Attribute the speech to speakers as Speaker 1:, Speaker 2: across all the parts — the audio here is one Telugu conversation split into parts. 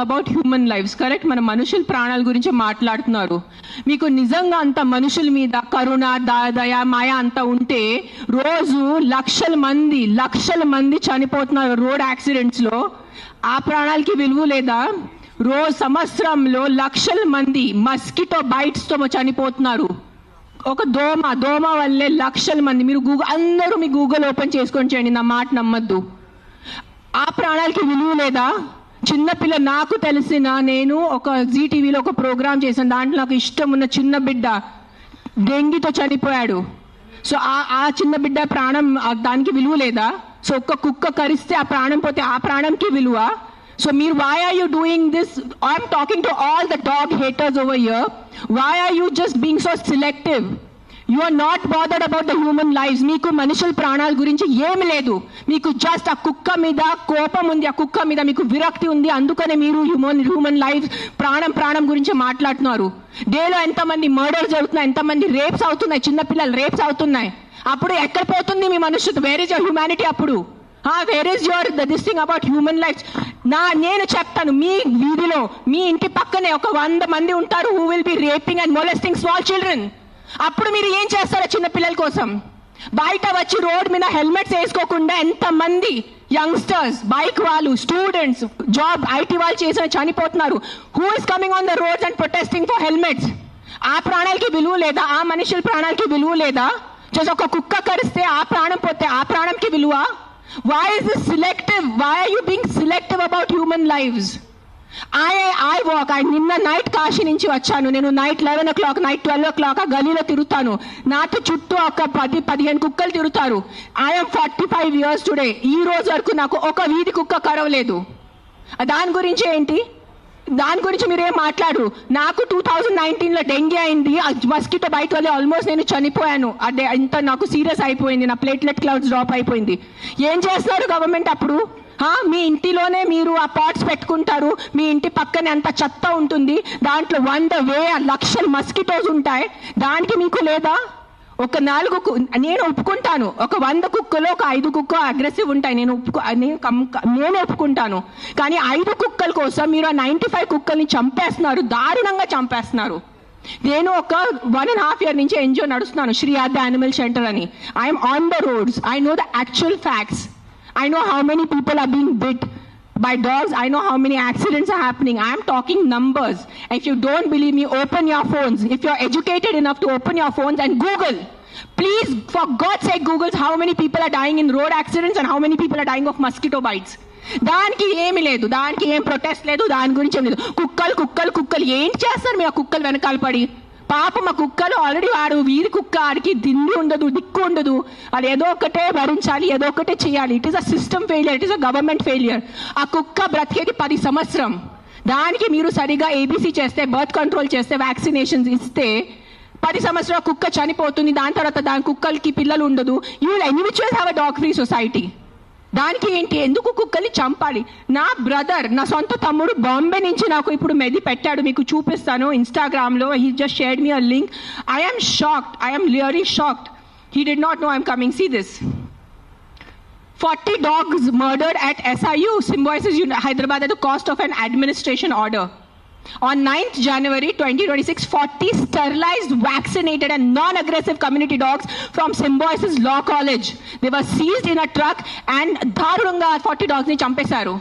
Speaker 1: About human lifes, correct? మన మనుషుల ప్రాణాల గురించి మాట్లాడుతున్నారు. మీకు నిజంగా అంత మనుషుల మీద కరుణ, దయ, మాయ అంతా ఉంటే రోజు లక్షల మంది చనిపోతున్నారు రోడ్ యాక్సిడెంట్స్ లో. ఆ ప్రాణాలకి విలువ లేదా? సంవత్సరంలో లక్షల మంది మస్కిటో బైట్స్ తో చనిపోతున్నారు. ఒక దోమ వల్లే లక్షల మంది. మీరు అందరూ మీ గూగుల్ ఓపెన్ చేసుకొని చేయండి, నా మాట నమ్మద్దు. ఆ ప్రాణాలకి విలువ లేదా? చిన్నపిల్ల, నాకు తెలిసిన, నేను ఒక జీటీవీలో ఒక ప్రోగ్రామ్ చేశాను, దాంట్లో నాకు ఇష్టం ఉన్న చిన్న బిడ్డ డెంగీతో చనిపోయాడు. సో ఆ చిన్న బిడ్డ ప్రాణం, దానికి విలువ లేదా? సో ఒక్క కుక్క కరిస్తే ఆ ప్రాణం పోతే ఆ ప్రాణంకి విలువ? So why are you doing this? I'm talking to all the dog haters over here. Why are you just being so selective? You are not bothered about the human lives. మీకు మనుషుల ప్రాణాల గురించి ఏమి లేదు. మీకు జస్ట్ ఆ కుక్క మీద కోపం ఉంది, ఆ కుక్క మీద మీకు విరక్తి ఉంది. అందుకనే మీరు హ్యూమన్ లైఫ్ ప్రాణం గురించి మాట్లాడుతున్నారు. డేలో ఎంతమంది మర్డర్ జరుగుతున్నాయి, ఎంతమంది రేప్స్ అవుతున్నాయి, చిన్నపిల్లలు రేప్స్ అవుతున్నాయి. అప్పుడు ఎక్కడ పోతుంది మీ మనుషులు? Where is your humanity? అప్పుడు where is your this thing about human lifes? నేను చెప్తాను, మీ వీధిలో, మీ ఇంటి పక్కనే ఒక 100 మంది ఉంటారు who will be raping and molesting small children. అప్పుడు మీరు ఏం చేస్తారో చిన్న పిల్లల కోసం? బయట వచ్చి రోడ్ మీద హెల్మెట్స్ వేసుకోకుండా ఎంతమంది యంగ్స్టర్స్, బైక్ వాళ్ళు, స్టూడెంట్స్, జాబ్ ఐటీ వాళ్ళు చేసిన చనిపోతున్నారు. Who is coming on the roads and protesting for helmets? ఆ ప్రాణాలకి విలువ లేదా? ఆ మనుషుల ప్రాణాలకి విలువ లేదా? ఒక కుక్క కరిస్తే ఆ ప్రాణం పోతే ఆ ప్రాణంకి విలువ? Why is this selective? Why are you being selective about human lives? I walk. నిన్న నైట్ కాశీ నుంచి వచ్చాను. నేను నైట్ 11 o'clock, నైట్ 12 o'clock ఆ గలీలో తిరుగుతాను. నాతో చుట్టూ ఒక 10-15 కుక్కలు తిరుగుతారు. I'm 45 years today. ఈ రోజు వరకు నాకు ఒక వీధి కుక్క కరవలేదు. దాని గురించి ఏంటి? దాని గురించి మీరేం మాట్లాడరు. నాకు 2019లో డెంగీ అయింది, మస్కిటో బైట్ వల్ల ఆల్మోస్ట్ నేను చనిపోయాను. అదే ఇంత నాకు సీరియస్ అయిపోయింది, నా ప్లేట్లెట్ కౌంట్స్ డ్రాప్ అయిపోయింది. ఏం చేస్తున్నారు గవర్నమెంట్ అప్పుడు? మీ ఇంటిలోనే మీరు ఆ పాట్స్ పెట్టుకుంటారు, మీ ఇంటి పక్కనే అంత చెత్త ఉంటుంది, దాంట్లో 100,000 లక్షల మస్కిటోస్ ఉంటాయి. దానికి మీకు లేదా? ఒక 4 నేను ఒప్పుకుంటాను, ఒక 100 కుక్కలో ఒక 5 కుక్క అగ్రెసివ్ ఉంటాయి, నేను ఒప్పుకుంటాను. కానీ 5 కుక్కల కోసం మీరు ఆ 95 కుక్కల్ని చంపేస్తున్నారు, దారుణంగా చంపేస్తున్నారు. నేను ఒక 1.5 year నుంచి ఎన్జిఓ నడుస్తున్నాను, శ్రీ ఆద్య యానిమల్ షెల్టర్ అని. I'm on the roads. I know the actual facts. I know how many people are being bit by dogs. I know how many accidents are happening. I am talking numbers. If you don't believe me, open your phones. If you are educated enough to open your phones and Google. Please, for God's sake, Google how many people are dying in road accidents and how many people are dying of mosquito bites. దానికి ఏమి లేదు, దానికి ఏం ప్రొటెస్ట్ లేదు, దాని గురించి ఏం లేదు. కుక్కలు ఏం చేస్తారు మీ ఆ కుక్కలు వెనకాల పడి? పాపం ఆ కుక్కలు ఆల్రెడీ వాడు వీధి కుక్క, ఆడికి దిండి ఉండదు, దిక్కు ఉండదు. అది ఏదో ఒకటే భరించాలి, ఏదో ఒకటే చేయాలి. It is a system failure, it is a government failure. ఆ కుక్క బ్రతికేది 10 సంవత్సరం. దానికి మీరు సరిగా ఏబీసీ చేస్తే, బర్త్ కంట్రోల్ చేస్తే, వ్యాక్సినేషన్స్ ఇస్తే 10 సంవత్సరాల కుక్క చనిపోతుంది. దాని తర్వాత దాని కుక్కలకి పిల్లలు ఉండదు. You will anyways have a dog free society. దానికి ఏంటి? ఎందుకు కుక్కల్ని చంపాలి? నా బ్రదర్, నా సొంత తమ్ముడు బాంబే నుంచి నాకు ఇప్పుడు మెది పెట్టాడు, మీకు చూపిస్తాను ఇన్స్టాగ్రామ్లో. He just shared me a link. I am shocked. I am really shocked. He did not know I'm coming. See this. 40 dogs murdered at SIU, Symbiosis Hyderabad at the cost of an administration order. On 9th January 2026, 40 sterilized, vaccinated and non-aggressive community dogs from Symbiosis Law College. They were seized in a truck and దారుణంగా 40 dogs ని చంపేశారు.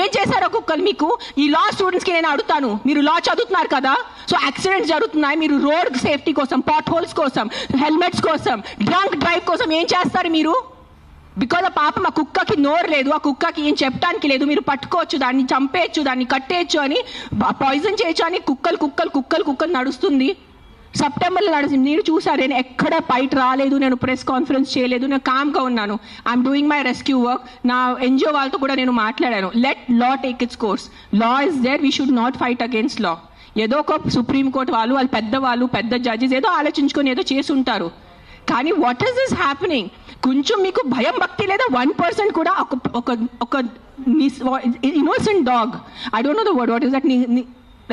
Speaker 1: ఏం చేశారో కుక్కలు మీకు? ఈ లా స్టూడెంట్స్ కి నేను అడుగుతాను, మీరు లా చదువుతున్నారు కదా, సో యాక్సిడెంట్స్ జరుగుతున్నాయి, మీరు రోడ్ సేఫ్టీ కోసం, పాట్ హోల్స్ కోసం, హెల్మెట్స్ కోసం, డ్రంక్ డ్రైవ్ కోసం ఏం చేస్తారు మీరు? బికాజ్ ఆ పాపం ఆ కుక్కకి నోరు లేదు, ఆ కుక్కకి ఏం చెప్పడానికి లేదు. మీరు పట్టుకోవచ్చు, దాన్ని చంపేయచ్చు, దాన్ని కట్టేయచ్చు అని, పాయిజన్ చేయొచ్చు అని కుక్కలు నడుస్తుంది. సెప్టెంబర్లో నడుస్తుంది. మీరు చూసారు, నేను ఎక్కడ ఫైట్ రాలేదు, నేను ప్రెస్ కాన్ఫరెన్స్ చేయలేదు, నేను కామ్గా ఉన్నాను. I'm doing my rescue work. నా ఎన్జిఓ వాళ్ళతో కూడా నేను మాట్లాడాను. Let law take its course. Law is there, we should not fight against law. ఏదో ఒక సుప్రీంకోర్టు వాళ్ళు పెద్దవాళ్ళు, పెద్ద జడ్జెస్ ఏదో ఆలోచించుకొని ఏదో చేసి ఉంటారు. కానీ వాట్ ఈస్ దిస్ హ్యాపెనింగ్? కొంచెం మీకు భయం భక్తి లేదా? 1% కూడా ఒక innocent dog, I don't know the word, what is that,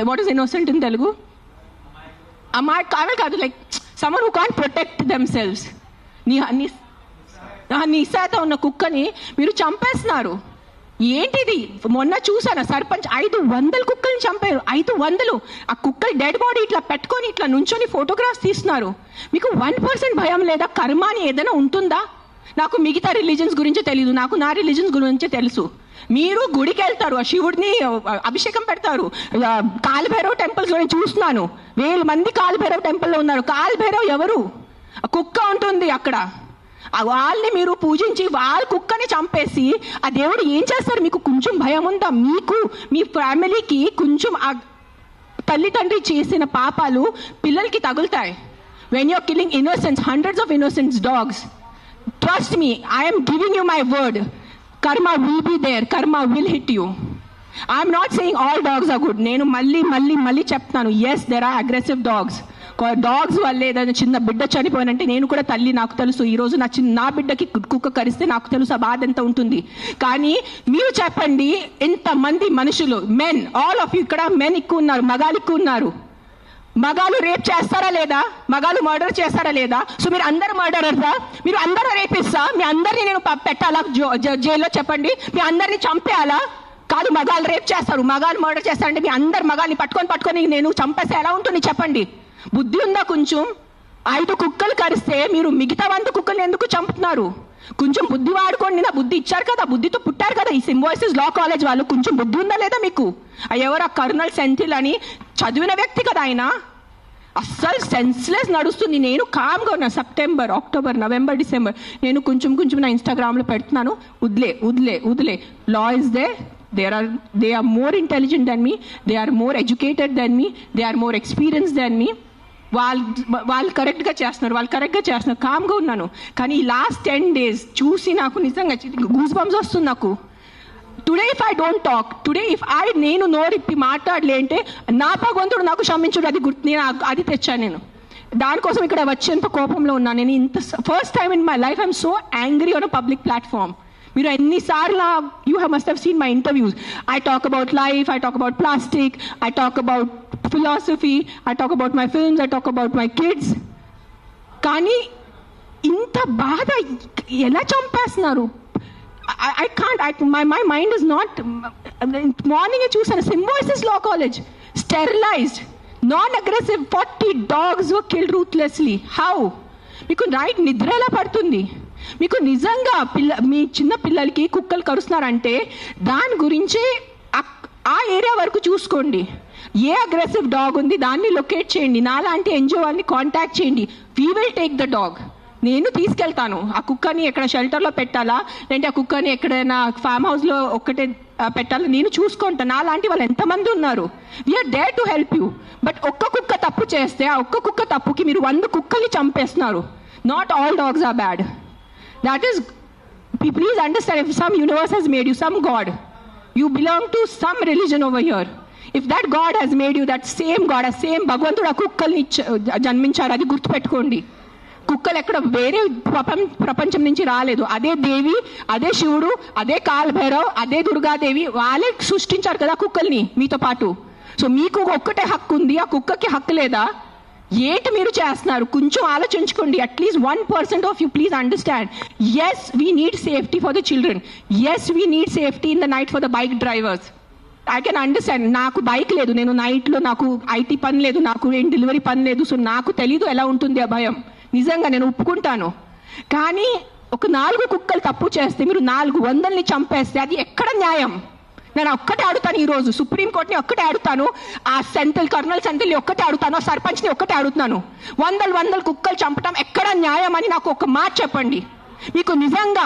Speaker 1: what is innocent in Telugu? అమ్మాయి కాదు, like someone who can't protect themselves. నిస్సాత ఉన్న కుక్కని మీరు చంపేస్తున్నారు. ఏంటిది? మొన్న చూసాను సర్పంచ్ 500 కుక్కల్ని చంపారు. 500. ఆ కుక్కలు డెడ్ బాడీ ఇట్లా పెట్టుకొని ఇట్లా నుంచొని ఫోటోగ్రాఫ్స్ తీస్తున్నారు. మీకు 1% భయం లేదా? కర్మ అని ఏదైనా ఉంటుందా? నాకు మిగతా రిలీజన్స్ గురించి తెలీదు, నాకు నా రిలీజన్స్ గురించి తెలుసు. మీరు గుడికి వెళ్తారు, ఆ శివుడిని అభిషేకం పెడతారు. కాలభైరవ్ టెంపుల్స్ లో చూస్తున్నాను, 1000 మంది కాలభైరవ్ టెంపుల్లో ఉన్నారు. కాలభైరవ్ ఎవరు? కుక్క ఉంటుంది అక్కడ. వాళ్ళని మీరు పూజించి వాళ్ళ కుక్కని చంపేసి ఆ దేవుడు ఏం చేస్తారు? మీకు కొంచెం భయం ఉందా? మీకు మీ ఫ్యామిలీకి కొంచెం తల్లి తండ్రి చేసిన పాపాలు పిల్లలకి తగులుతాయి. When you are killing innocents, hundreds of innocents dogs, trust me, I am giving you my word, karma will be there, karma will hit you. I am not saying all dogs are good. నేను మళ్ళీ చెప్తాను, yes there are aggressive dogs. Dogs వల్ల ఏదైనా చిన్న బిడ్డ చనిపోయినంటే నేను కూడా తల్లి, నాకు తెలుసు. ఈరోజు నా బిడ్డకి కుక్క కరిస్తే నాకు తెలుసు ఆ బాధ ఎంత ఉంటుంది. కానీ మీరు చెప్పండి, ఇంతమంది మనుషులు, మెన్, ఆల్ ఆఫ్ యూ, ఇక్కడ మెన్ ఎక్కువ ఉన్నారు, మగాలు ఎక్కువ ఉన్నారు. మగాలు రేప్ చేస్తారా లేదా? మగాలు మర్డర్ చేస్తారా లేదా? సో మీరు అందరు మర్డరర్సా? మీరు అందరూ రేపిస్తా? మీ అందరినీ నేను పెట్టాలా జైల్లో? చెప్పండి, మీ అందరినీ చంపేయాలా? కాదు, మగాలు రేప్ చేస్తారు, మగాలు మర్డర్ చేస్తారంటే మీ అందరు మగాల్ని పట్టుకొని నేను చంపేస్తే ఎలా ఉంటుంది చెప్పండి? బుద్ధి ఉందా కొంచెం? 5 కుక్కలు కరిస్తే మీరు మిగతా 100 కుక్కల్ని ఎందుకు చంపుతున్నారు? కొంచెం బుద్ధి వాడుకోండి. నా బుద్ధి ఇచ్చారు కదా, బుద్ధితో పుట్టారు కదా ఈ సింబాయిసిస్ లా కాలేజ్ వాళ్ళు. కొంచెం బుద్ధి ఉందా లేదా మీకు? ఎవరు ఆ కర్నల్ సెంథిల్ అని చదివిన వ్యక్తి కదా ఆయన. అస్సలు సెన్స్లెస్ నడుస్తుంది. నేను కామ్గా ఉన్నా. సెప్టెంబర్, అక్టోబర్, నవంబర్, డిసెంబర్ నేను కొంచెం నా ఇన్స్టాగ్రామ్లో పెడుతున్నాను, వదిలే. Law is they, they are more intelligent than me, they are more educated than me, they are more experienced than me. వాళ్ళు కరెక్ట్గా చేస్తున్నారు, కామ్గా ఉన్నాను. కానీ ఈ లాస్ట్ 10 days చూసి నాకు నిజంగా గూస్ బంప్స్ వస్తుంది నాకు. Today if I don't talk, నేను నోరిప్పి మాట్లాడలే అంటే నా భగవంతుడు నాకు క్షమించుడు, నేను అది తెచ్చాను. నేను దానికోసం ఇక్కడ వచ్చేంత కోపంలో ఉన్నాను. నేను ఇంత first time in my life I'm so angry on a public platform. మీరు ఎన్నిసార్లు you must have seen my interviews. I talk about life, I talk about plastic, I talk about philosophy, I talk about my films, I talk about my kids. కానీ ఇంత బాధ ఎలా చంపేస్తున్నారు? I can't, my mind is not. Morning చూసాను, Symbiosis law college, sterilised, non aggressive, 40 dogs were killed ruthlessly. How? మీకు నైట్ నిద్ర ఎలా పడుతుంది? మీకు నిజంగా మీ చిన్న పిల్లలకి కుక్కలు కరుస్తున్నారంటే దాని గురించి ఆ ఏరియా వరకు చూసుకోండి. ఏ అగ్రెసివ్ డాగ్ ఉంది దాన్ని లొకేట్ చేయండి. నాలాంటి ఎన్జిఓ వాళ్ళని కాంటాక్ట్ చేయండి. We will take the dog. నేను తీసుకెళ్తాను. ఆ కుక్కని ఎక్కడ షెల్టర్లో పెట్టాలా, లేదంటే ఆ కుక్కని ఎక్కడైనా ఫామ్ హౌస్లో ఒక్కటే పెట్టాలా, నేను చూసుకుంటాను. నాలాంటి వాళ్ళు ఎంతమంది ఉన్నారు. We are there to help you. But ఒక్క కుక్క తప్పు చేస్తే ఆ ఒక్క కుక్క తప్పుకి మీరు 100 కుక్కల్ని చంపేస్తున్నారు. Not all dogs are bad. That is, please understand, if some universe has made you, some God, you belong to some religion over here. If that God has made you, that same God, a same భగవంతుడు ఆ కుక్కల్ని జన్మించారు, అది గుర్తుపెట్టుకోండి. కుక్కలు ఎక్కడ వేరే ప్రపంచం నుంచి రాలేదు. అదే దేవి, అదే శివుడు, అదే కాలభైరవ్, అదే దుర్గాదేవి, వాళ్ళే సృష్టించారు కదా కుక్కల్ని మీతో పాటు. సో మీకు ఒక్కటే హక్కు ఉంది, ఆ కుక్కకి హక్కు లేదా? ఏంటి మీరు చేస్తున్నారు? కొంచెం ఆలోచించుకోండి. At least 1% of you please understand. Yes we need safety for the children. Yes we need safety in the night for the bike drivers. I can understand. నాకు బైక్ లేదు, నేను నైట్లో నాకు ఐటీ పని లేదు, నాకు ఏం డెలివరీ పని లేదు. సో నాకు తెలీదు ఎలా ఉంటుంది ఆ భయం. నిజంగా నేను ఒప్పుకుంటాను. కానీ ఒక 4 కుక్కలు తప్పు చేస్తే మీరు 400ని చంపేస్తే అది ఎక్కడ న్యాయం? నేను ఒక్కటే అడుగుతాను, ఈరోజు సుప్రీంకోర్టుని ఒక్కటే అడుగుతాను, ఆ కర్నల్ సెంథిల్ని ఒక్కటే అడుగుతాను, ఆ సర్పంచ్ని ఒక్కటే అడుగుతాను. 100 కుక్కలు చంపడం ఎక్కడ న్యాయం అని నాకు ఒక మాట చెప్పండి. మీకు నిజంగా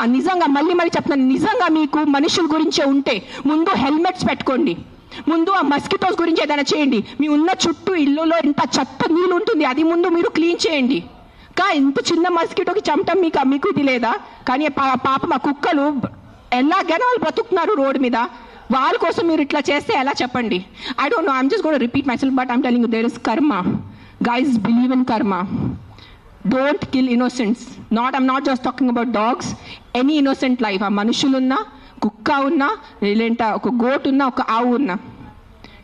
Speaker 1: మళ్ళీ చెప్తున్నాను, నిజంగా మీకు మనుషుల గురించే ఉంటే ముందు హెల్మెట్స్ పెట్టుకోండి. ముందు ఆ మస్కిటోస్ గురించి ఏదైనా చేయండి. మీ ఉన్న చుట్టూ ఇల్లులో ఇంత చెత్త నీళ్ళు ఉంటుంది, అది ముందు మీరు క్లీన్ చేయండి. ఇంత చిన్న మస్కిటోకి చంపటం మీకు ఇది లేదా? కానీ పాప మా కుక్కలు ఎలాగైనా వాళ్ళు బ్రతుకుతున్నారు రోడ్డు మీద. వాళ్ళ కోసం మీరు ఇట్లా చేస్తే ఎలా చెప్పండి? I don't know, I'm just gonna repeat myself, but I'm telling you there is karma. Guys, believe in karma. Don't kill innocents. I'm not just talking about dogs, any innocent life. ఆ మనుషులున్నా, కుక్క ఉన్నా, లేదంటే ఒక గోట్ ఉన్నా, ఒక ఆవు ఉన్నా.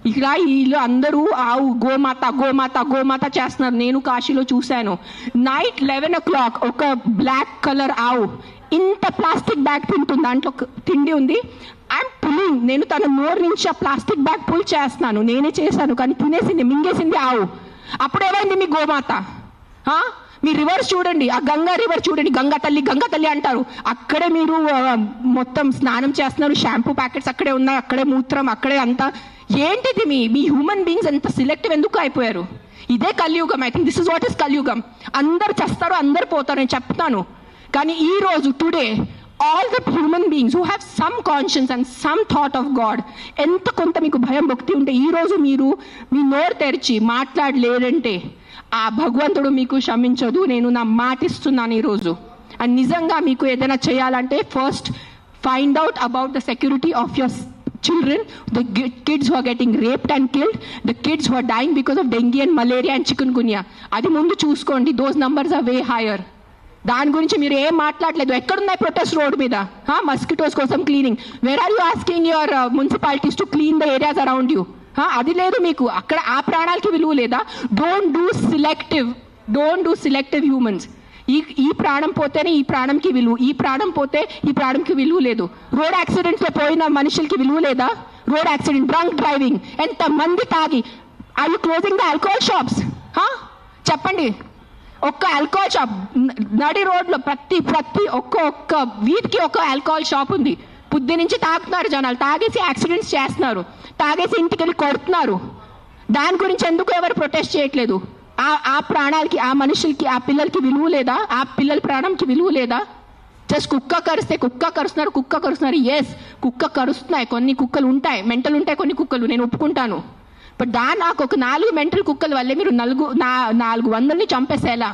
Speaker 1: ఇక్కడ వీళ్ళు అందరూ ఆవు గోమాత చేస్తున్నారు. నేను కాశీలో చూశాను. నైట్ 11 o'clock ఒక బ్లాక్ కలర్ ఆవు ఇంత ప్లాస్టిక్ బ్యాగ్ తింటుంది, దాంట్లో తిండి ఉంది. ఐఎమ్ పుల్లింగ్, నేను తన నోరు నుంచి ఆ ప్లాస్టిక్ బ్యాగ్ పుల్ చేస్తున్నాను, నేనే చేశాను, కానీ తినేసింది, మింగేసింది ఆవు. అప్పుడేమైంది మీ గోమాత? మీ రివర్స్ చూడండి, ఆ గంగా రివర్ చూడండి, గంగా తల్లి అంటారు, అక్కడే మీరు మొత్తం స్నానం చేస్తున్నారు, షాంపూ ప్యాకెట్స్ అక్కడే ఉన్నాయి, అక్కడే మూత్రం, అక్కడే అంతా. ఏంటిది మీ హ్యూమన్ బీయింగ్స్ ఎంత సిలెక్టివ్ ఎందుకు అయిపోయారు? ఇదే కలియుగం. I think this is what is కలియుగం. అందరు చేస్తారు, అందరు పోతారు, నేను చెప్తాను. కానీ ఈ రోజు today all the human beings who have some conscience and some thought of God, ఎంత కొంత మీకు భయం భక్తి ఉంటే ఈ రోజు మీరు మీ నోరు తెరిచి మాట్లాడలేరంటే ఆ భగవంతుడు మీకు క్షమించదు. నేను నా మాటిస్తున్నాను ఈరోజు. అండ్ నిజంగా మీకు ఏదైనా చేయాలంటే first find out about the security of your children, the kids who are getting raped and killed, the kids who are dying because of dengue and malaria and chikungunya. అది ముందు చూసుకోండి. those numbers are way higher. దాని గురించి మీరు ఏం మాట్లాడలేదు. ఎక్కడున్నాయి ప్రొటెస్ట్ రోడ్ మీద? మస్కిటోస్ కోసం cleaning. Where are you asking your municipalities to clean the areas around you? అది లేదు మీకు. అక్కడ ఆ ప్రాణాలకి విలువ లేదా? Don't do selective humans. ఈ ప్రాణం పోతేనే ఈ ప్రాణంకి విలువ, ఈ ప్రాణం పోతే ఈ ప్రాణంకి విలువ లేదు. రోడ్ యాక్సిడెంట్స్ లో పోయిన మనుషులకి విలువ లేదా? రోడ్ యాక్సిడెంట్, డ్రంక్ డ్రైవింగ్, ఎంత మంది తాగి. Are you closing the alcohol shops? చెప్పండి. ఒక్క ఆల్కహాల్ షాప్ నడి రోడ్లో ప్రతి ఒక్క వీధికి ఒక ఆల్కహాల్ షాప్ ఉంది. పొద్దు నుంచి తాగుతున్నారు జనాలు, తాగేసి యాక్సిడెంట్స్ చేస్తున్నారు, తాగేసి ఇంటికి వెళ్ళి కొడుతున్నారు. దాని గురించి ఎందుకు ఎవరు ప్రొటెస్ట్ చేయట్లేదు? ఆ ప్రాణాలకి, ఆ మనుషులకి, ఆ పిల్లలకి విలువ లేదా? ఆ పిల్లల ప్రాణంకి విలువ లేదా? జస్ట్ కుక్క కరుస్తున్నారు. ఎస్, కుక్క కరుస్తున్నాయి, కొన్ని కుక్కలు ఉంటాయి, మెంటల్ ఉంటాయి కొన్ని కుక్కలు, నేను ఒప్పుకుంటాను. బట్ నాకు ఒక 4 మెంటల్ కుక్కల వల్లే మీరు 400ని చంపేసేలా?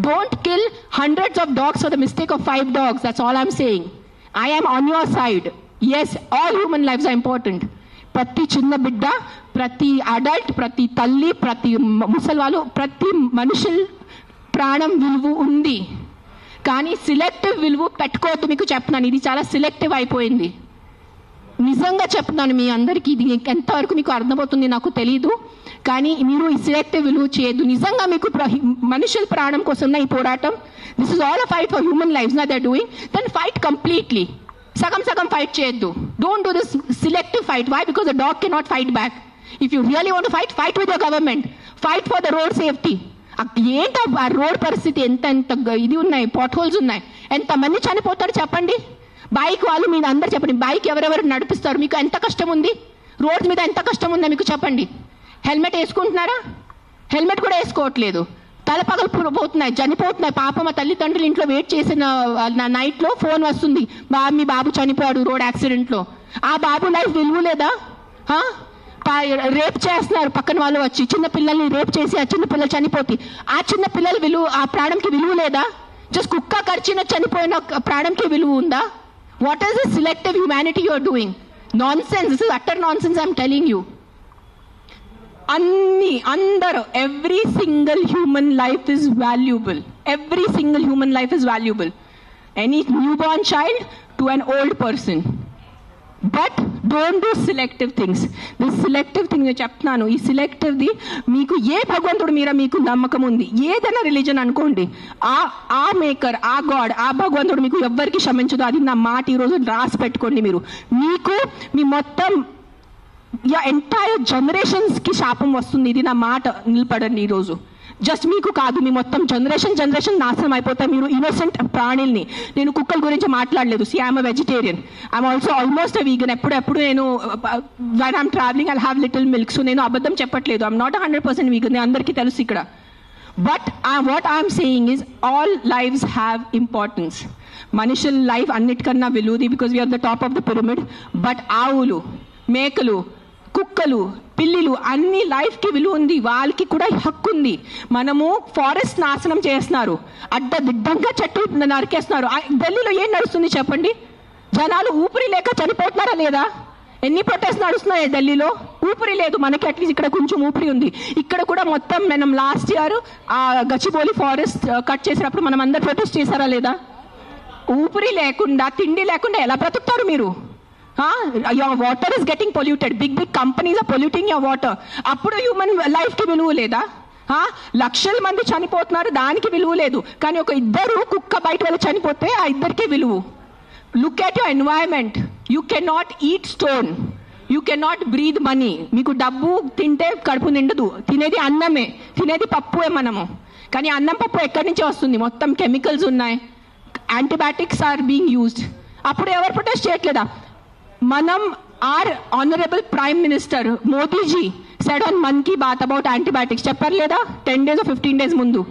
Speaker 1: Don't kill hundreds of dogs for the mistake of 5 dogs. That's all I'm saying. I am on your side. Yes, all human lifes are important. ప్రతి చిన్న బిడ్డ, ప్రతి అడల్ట్, ప్రతి తల్లి, ప్రతి ముసలివాళ్ళు, ప్రతి మనుషుల ప్రాణం విలువ ఉంది. కానీ సిలెక్టివ్ విలువ పెట్టుకోవద్దు. మీకు చెప్తున్నాను, ఇది చాలా సిలెక్టివ్ అయిపోయింది. నిజంగా చెప్తున్నాను మీ అందరికీ. ఇది ఎంతవరకు మీకు అర్థమవుతుంది నాకు తెలీదు, కానీ మీరు ఈ సిలెక్టివ్ విలువ చేయొద్దు. నిజంగా మీకు మనుషుల ప్రాణం కోసం ఈ పోరాటం, this is all a fight for human lifes నా they are doing, then fight completely. సగం ఫైట్ చేయొద్దు. Don't do this selective fight. Why? Because the dog cannot fight back. If you really want to fight with your government, fight for the road safety. ఏంటో ఆ రోడ్ పరిస్థితి, ఎంత ఇది ఉన్నాయి, పాట్ హోల్స్ ఉన్నాయి, ఎంతమంది చనిపోతారు చెప్పండి. బైక్ వాళ్ళు మీరు అందరు చెప్పండి, బైక్ ఎవరెవరు నడిపిస్తారు? మీకు ఎంత కష్టం ఉంది? రోడ్స్ మీద ఎంత కష్టం ఉందో మీకు చెప్పండి. హెల్మెట్ వేసుకుంటున్నారా? హెల్మెట్ కూడా వేసుకోవట్లేదు. తల పగలు పోతున్నాయి, చనిపోతున్నాయి. పాప మా తల్లిదండ్రులు ఇంట్లో వెయిట్ చేసిన నైట్లో ఫోన్ వస్తుంది, మీ బాబు చనిపోయాడు రోడ్ యాక్సిడెంట్లో. ఆ బాబు లైఫ్ విలువ లేదా? రేప్ చేస్తున్నారు పక్కన వాళ్ళు వచ్చి, చిన్న పిల్లల్ని రేప్ చేసి ఆ చిన్న పిల్లలు చనిపోతే ఆ చిన్న పిల్లల విలువ, ఆ ప్రాణంకి విలువ లేదా? జస్ట్ కుక్క కరిచిన చనిపోయిన ప్రాణంకి విలువ ఉందా? What is this selective humanity you are doing? Nonsense. This is utter nonsense, I am telling you. Every single human life is valuable. Every single human life is valuable. Any newborn child to an old person. But don't do selective things. This selective thing నేను చెప్తున్నాను, ఈ సెలెక్టివ్ది మీకు ఏ భగవంతుడు మీద మీకు నమ్మకం ఉంది, ఏదైనా రిలీజన్ అనుకోండి, ఆ మేకర్, ఆ గాడ్, ఆ భగవంతుడు మీకు ఎవ్వరికి క్షమించదు. అది నా మాట. ఈరోజు రాసి పెట్టుకోండి. మీకు మీ మొత్తం ఎంటైర్ జనరేషన్స్కి శాపం వస్తుంది. ఇది నా మాట, నిలబడండి ఈరోజు. జస్ట్ మీకు కాదు, మీ మొత్తం జనరేషన్ నాశనం అయిపోతాయి. మీరు ఇన్నోసెంట్ ప్రాణుల్ని. నేను కుక్కల గురించి మాట్లాడలేదు. See I'm vegetarian, I'm also almost a vegan. ఎప్పుడు నేను wine I'm travelling I have little milk. So నేను అబద్ధం చెప్పట్లేదు. ఐఎమ్ నాట్ 100% వీగన్, అందరికీ తెలుసు ఇక్కడ. But what I'm saying is all lives have importance. మనుషుల లైఫ్ అన్నిటికన్నా విలువది, because we're the top of the pyramid. But ఆవులు, మేకలు, కుక్కలు, పిల్లిలు అన్ని లైఫ్కి విలువ ఉంది, వాళ్ళకి కూడా హక్కు ఉంది. మనము ఫారెస్ట్ నాశనం చేస్తున్నారు, అడ్డదిడ్డంగా చెట్టు నరికేస్తున్నారు. ఢిల్లీలో ఏం నడుస్తుంది చెప్పండి? జనాలు ఊపిరి లేక చనిపోతున్నారా లేదా? ఎన్ని ప్రొటెస్ట్ నడుస్తున్నాయి ఢిల్లీలో? ఊపిరి లేదు. మనకి అట్లీస్ట్ ఇక్కడ కొంచెం ఊపిరి ఉంది. ఇక్కడ కూడా మొత్తం మనం లాస్ట్ ఇయర్ ఆ గచ్చిబౌలి ఫారెస్ట్ కట్ చేసినప్పుడు మనం అందరు ప్రొటెస్ట్ చేశారా లేదా? ఊపిరి లేకుండా, తిండి లేకుండా ఎలా బ్రతుకుతారు మీరు? Your water is getting polluted. Big companies are polluting your water. అప్పుడు హ్యూమన్ లైఫ్కి విలువ లేదా? లక్షల మంది చనిపోతున్నారు, దానికి విలువ లేదు. కానీ ఒక ఇద్దరు కుక్క బయట వెళ్ళి చనిపోతే ఆ ఇద్దరికే విలువ. Look at your environment. You cannot eat stone, you cannot breathe money. మీకు డబ్బు తింటే కడుపు నిండదు, తినేది అన్నమే, తినేది పప్పుే మనము. కానీ అన్నం పప్పు ఎక్కడి నుంచి వస్తుంది? మొత్తం కెమికల్స్ ఉన్నాయి, యాంటీబయాటిక్స్ ఆర్ బీయింగ్ యూజ్డ్. అప్పుడు ఎవరు ప్రొటెస్ట్ చేయట్లేదా? మనం are honourable prime minister Modiji said on Mann Ki Baat about antibiotics, చెప్పారు లేదా? 10 days or 15 days ముందు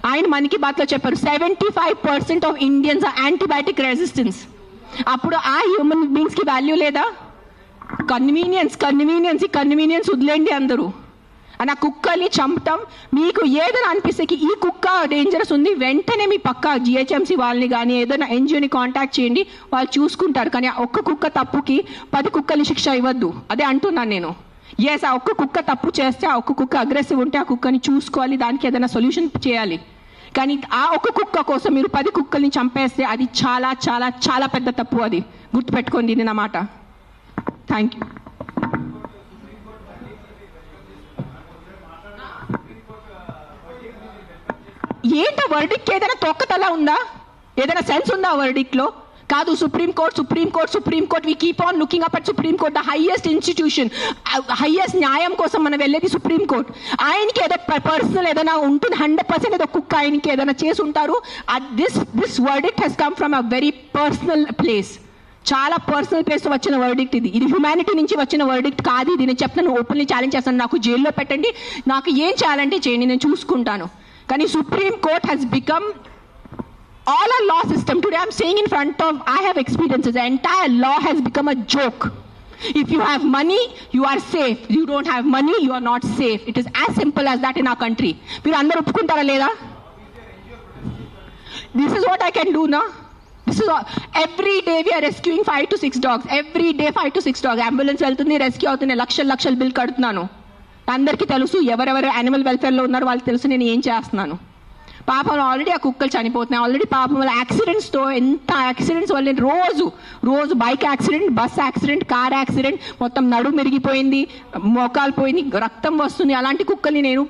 Speaker 1: ఆయన మన్ కీ బాత్లో చెప్పారు 75% of Indians are antibiotic resistance. అప్పుడు ఆ హ్యూమన్ బీయింగ్స్కి వాల్యూ లేదా? కన్వీనియన్స్ వదిలేండి అందరూ. అని ఆ కుక్కల్ని చంపటం మీకు ఏదైనా అనిపిస్తే ఈ కుక్క డేంజరస్ ఉంది, వెంటనే మీ పక్క జిహెచ్ఎంసీ వాళ్ళని కానీ ఏదైనా ఎన్జిఓని కాంటాక్ట్ చేయండి, వాళ్ళు చూసుకుంటారు. కానీ ఒక్క కుక్క తప్పుకి 10 కుక్కల్ని శిక్ష ఇవ్వద్దు. అదే అంటున్నాను నేను. ఎస్, ఆ ఒక్క కుక్క తప్పు చేస్తే, ఆ ఒక్క కుక్క అగ్రెసివ్ ఉంటే ఆ కుక్కని చూసుకోవాలి, దానికి ఏదైనా సొల్యూషన్ చేయాలి. కానీ ఆ ఒక్క కుక్క కోసం మీరు 10 కుక్కల్ని చంపేస్తే అది చాలా చాలా చాలా పెద్ద తప్పు. అది గుర్తుపెట్టుకోండి నేను మాట. Thank you. ఏంట వర్డిక్ట్ ఏదైనా తొక్కతలా ఉందా? ఏదైనా సెన్స్ ఉందా వర్డిక్ట్లో? కాదు, supreme court we keep on looking up at supreme court, the highest institution, highest న్యాయం కోసం మనం వెళ్ళేది సుప్రీంకోర్ట్. ఆయనకి ఏదో పర్సనల్ ఏదైనా ఉంటుంది, 100% ఏదో కుక్క ఆయనకి ఏదైనా చేసి ఉంటారు. This verdict has come from a very personal place, చాలా పర్సనల్ ప్లేస్ వచ్చిన వర్డిక్ట్ ఇది. ఇది హ్యుమానిటీ నుంచి వచ్చిన వర్డిక్ట్ కాదు ఇది. నేను చెప్తాను, ఓపెన్లీ ఛాలెంజ్ చేస్తాను, నాకు జైల్లో పెట్టండి, నాకు ఏం చేయాలంటే చేయండి, నేను చూసుకుంటాను. కానీ supreme court has become all our law system. Today I'm saying in front of, I have experiences, the entire law has become a joke. If you have money, you are safe. You don't have money, you are not safe. It is as simple as that in our country. మీరు అందరూ ఒప్పుకుంటారా లేదా? This is what I can do now. This is all. Every day we are rescuing 5 to 6 dogs. Every day 5 to 6 dogs. Ambulance వెళ్తుంది, రెస్క్యూ అవుతుంది, లక్షల బిల్ కడుతున్నాను. అందరికీ తెలుసు, ఎవరెవరు యానిమల్ వెల్ఫేర్లో ఉన్నారో వాళ్ళకి తెలుసు నేను ఏం చేస్తున్నాను. పాపం ఆల్రెడీ ఆ కుక్కలు చనిపోతున్నాయి, ఆల్రెడీ పాపం వాళ్ళ యాక్సిడెంట్స్తో, ఎంత యాక్సిడెంట్స్ వల్ల రోజు bike accident, bus accident, car accident, మొత్తం నడుము మెరిగిపోయింది, మోకాలు పోయింది, రక్తం వస్తుంది. అలాంటి కుక్కల్ని నేను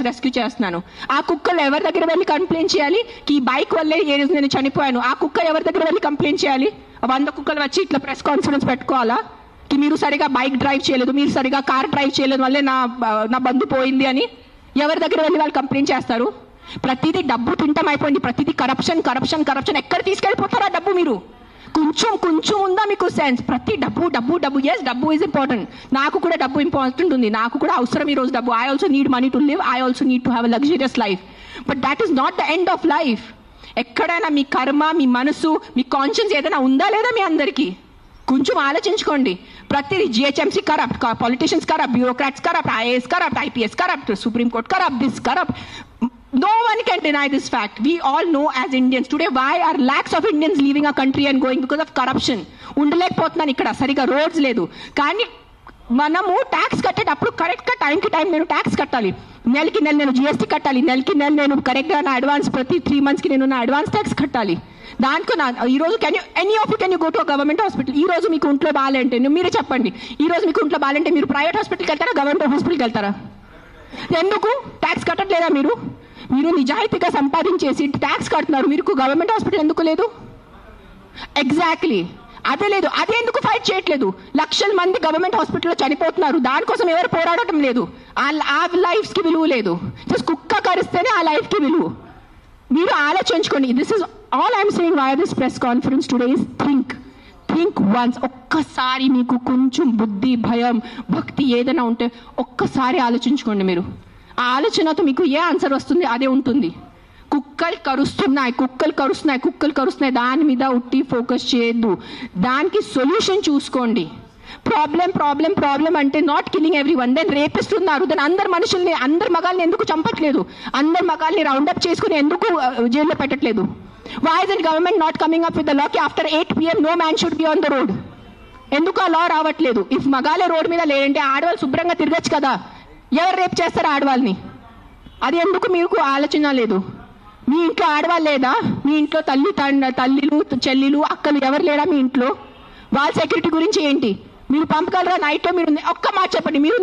Speaker 1: రెస్క్యూ చేస్తున్నాను. ఆ కుక్కలు ఎవరి దగ్గర వెళ్ళి కంప్లైంట్ చేయాలి? ఈ బైక్ వల్లే ఏ రోజు నేను చనిపోయాను. ఆ కుక్క ఎవరి దగ్గర వెళ్ళి కంప్లైంట్ చేయాలి? 100 కుక్కలు వచ్చి ఇట్లా ప్రెస్ కాన్ఫరెన్స్ పెట్టుకోవాలా? మీరు సరిగా బైక్ డ్రైవ్ చేయలేదు, మీరు సరిగా కార్ డ్రైవ్ చేయలేదు వల్లే నా బంధు పోయింది అని ఎవరి దగ్గర వెళ్ళి వాళ్ళు కంప్లైంట్ చేస్తారు? ప్రతిదీ డబ్బు తింటం అయిపోయింది, ప్రతిదీ కరప్షన్. ఎక్కడ తీసుకెళ్ళిపోతారా డబ్బు? మీరు కొంచెం ఉందా మీకు సెన్స్? ప్రతి డబ్బు. ఎస్, డబ్బు ఈజ్ ఇంపార్టెంట్. నాకు కూడా డబ్బు ఇంపార్టెంట్ ఉంది, నాకు కూడా అవసరం ఈ రోజు డబ్బు. I also need money to live, I also need to have a luxurious life. But that is not the end of life. ఎక్కడైనా మీ కర్మ, మీ మనసు, మీ కాన్షియన్స్ ఏదైనా ఉందా లేదా మీ అందరికీ? కొంచెం ఆలోచించుకోండి. ప్రతిదీ GHMC corrupt, politicians corrupt, bureaucrats corrupt, IAS corrupt, IPS corrupt, supreme court corrupt, this corrupt. No one can deny this fact. We all know as Indians today why are lakhs of Indians leaving our country and going because of corruption. ఉండలేకపోతున్నాను ఇక్కడ, సరిగా రోడ్స్ లేదు. కానీ మనము ట్యాక్స్ కట్టేటప్పుడు కరెక్ట్గా టైంకి నేను ట్యాక్స్ కట్టాలి. నెలకి నెల నేను జిఎస్టీ కట్టాలి, నెలకి నెల నేను కరెక్ట్గా నా అడ్వాన్స్, ప్రతి 3 monthsకి నేను నా అడ్వాన్స్ ట్యాక్స్ కట్టాలి. దానికి ఈరోజు any of you can you go to government hospital. ఈ రోజు మీకు ఒంట్లో బాగాలంటే మీరే చెప్పండి, ఈ రోజు మీకు ఒంట్లో బాగాలంటే మీరు ప్రైవేట్ హాస్పిటల్కి వెళ్తారా, గవర్నమెంట్ హాస్పిటల్కి వెళ్తారా? ఎందుకు? ట్యాక్స్ కట్టట్లేదా మీరు? మీరు నిజాయితీగా సంపాదించేసి ట్యాక్స్ కడుతున్నారు, మీరు గవర్నమెంట్ హాస్పిటల్ ఎందుకు లేదు? ఎగ్జాక్ట్లీ అదే లేదు. అదే ఎందుకు ఫైట్ చేయట్లేదు? లక్షల మంది గవర్నమెంట్ హాస్పిటల్లో చనిపోతున్నారు, దానికోసం ఎవరు పోరాడటం లేదు. ఆ లైఫ్స్కి విలువ లేదు. జస్ట్ కుక్క కరిస్తేనే ఆ లైఫ్కి విలువ. మీరు ఆలోచించుకోండి. This is all I'm saying why this press conference today is think once. ఒక్కసారి మీకు కొంచెం బుద్ధి, భయం, భక్తి ఏదైనా ఉంటే ఒక్కసారి ఆలోచించుకోండి. మీరు ఆ ఆలోచనతో మీకు ఏ ఆన్సర్ వస్తుంది అదే ఉంటుంది. కుక్కలు కరుస్తున్నాయి, దాని మీద ఉట్టి ఫోకస్ చేయొద్దు, దానికి సొల్యూషన్ చూసుకోండి. ప్రాబ్లం అంటే not killing everyone. Then రేపిస్తున్నారు, దెన్ అందరు మనుషుల్ని, అందరు మగాల్ని ఎందుకు చంపట్లేదు? అందరు మగాల్ని రౌండప్ చేసుకుని ఎందుకు జైల్లో పెట్టట్లేదు? Why is the government not coming up with the law కి after 8 PM no man should be on the road? ఎందుకు ఆ లా రావట్లేదు? ఇఫ్ మగాలే రోడ్ మీద లేదంటే ఆడవాళ్ళు శుభ్రంగా తిరగచ్చు కదా. ఎవరు రేపు చేస్తారు ఆడవాళ్ళని? అది ఎందుకు మీకు ఆలోచన లేదు? మీ ఇంట్లో ఆడవాళ్ళు లేదా? మీ ఇంట్లో తల్లిలు, చెల్లిలు, అక్కలు ఎవరు లేరా మీ ఇంట్లో? వాళ్ళ సెక్యూరిటీ గురించి ఏంటి? మీరు పంపగలరా నైట్లో? మీరు ఒక్క మాట చెప్పండి, మీరు